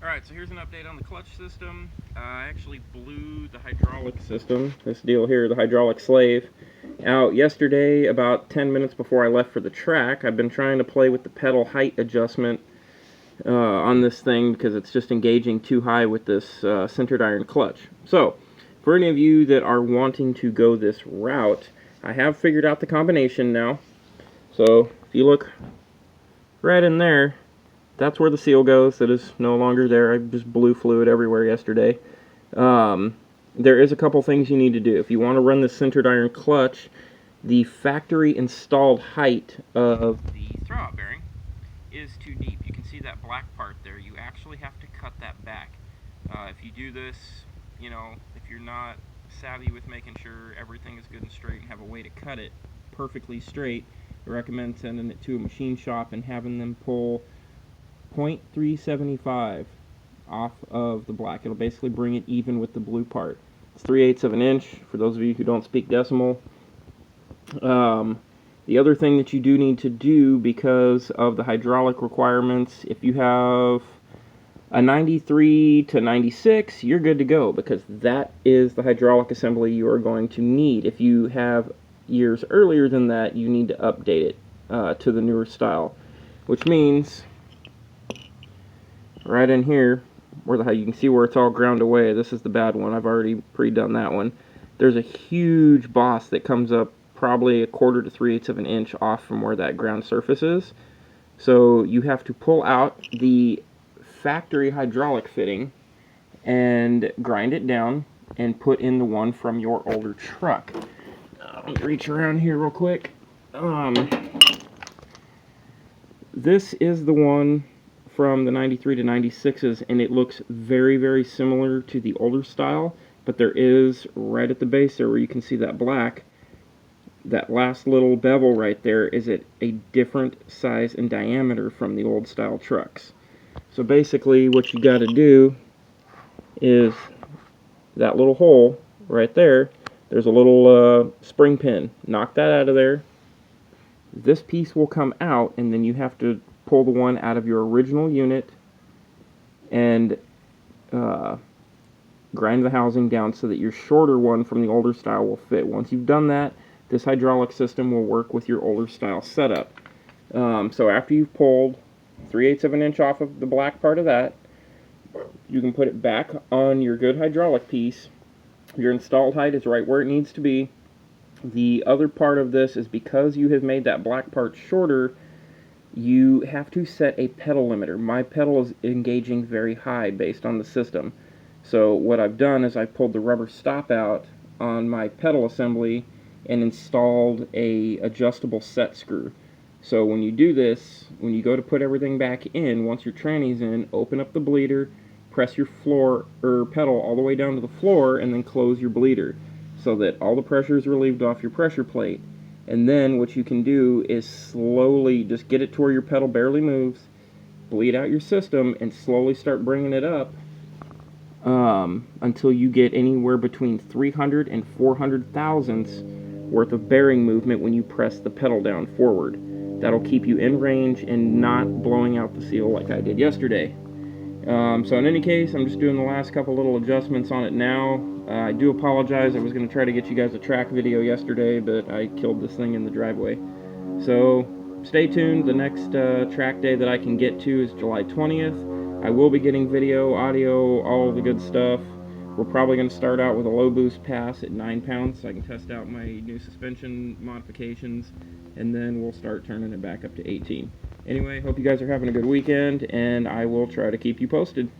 Alright, so here's an update on the clutch system. I actually blew the hydraulic system, this deal here, the hydraulic slave, out yesterday about 10 minutes before I left for the track. I've been trying to play with the pedal height adjustment on this thing because it's just engaging too high with this centered iron clutch. So, for any of you that are wanting to go this route, I have figured out the combination now. So, if you look right in there, that's where the seal goes. That is no longer there. I just blew fluid everywhere yesterday. There is a couple things you need to do. If you want to run the centered iron clutch, the factory installed height of the throwout bearing is too deep. You can see that black part there. You actually have to cut that back. If you do this, you know, if you're not savvy with making sure everything is good and straight and have a way to cut it perfectly straight, I recommend sending it to a machine shop and having them pull 0.375 off of the black. It'll basically bring it even with the blue part. It's 3/8 of an inch for those of you who don't speak decimal. The other thing that you do need to do because of the hydraulic requirements, if you have a 93 to 96, you're good to go because that is the hydraulic assembly you are going to need. If you have years earlier than that, you need to update it to the newer style, which means right in here, where you can see where it's all ground away. This is the bad one. I've already pre-done that one. There's a huge boss that comes up probably 1/4 to 3/8 of an inch off from where that ground surface is. So you have to pull out the factory hydraulic fitting and grind it down and put in the one from your older truck. Let me reach around here real quick. This is the one from the 93 to 96s, and it looks very, very similar to the older style, but there is, right at the base there where you can see that black, that last little bevel right there is at a different size and diameter from the old style trucks. So basically what you got to do is that little hole right there, there's a little spring pin. Knock that out of there. This piece will come out, and then you have to pull the one out of your original unit and grind the housing down so that your shorter one from the older style will fit. Once you've done that, this hydraulic system will work with your older style setup. So after you've pulled 3/8 of an inch off of the black part of that, you can put it back on your good hydraulic piece. Your installed height is right where it needs to be. The other part of this is because you have made that black part shorter, you have to set a pedal limiter. My pedal is engaging very high based on the system. So what I've done is I pulled the rubber stop out on my pedal assembly and installed a adjustable set screw. So when you do this, when you go to put everything back in, once your tranny's in, open up the bleeder, press your floor or pedal all the way down to the floor, and then close your bleeder so that all the pressure is relieved off your pressure plate. And then what you can do is slowly just get it to where your pedal barely moves, bleed out your system, and slowly start bringing it up until you get anywhere between 300 and 400 thousandths worth of bearing movement when you press the pedal down forward. That'll keep you in range and not blowing out the seal like I did yesterday. So in any case, I'm just doing the last couple little adjustments on it now. I do apologize. I was going to try to get you guys a track video yesterday, but I killed this thing in the driveway. So stay tuned. The next track day that I can get to is July 20th. I will be getting video, audio, all of the good stuff. We're probably going to start out with a low boost pass at 9 pounds so I can test out my new suspension modifications, and then we'll start turning it back up to 18. Anyway, hope you guys are having a good weekend, and I will try to keep you posted.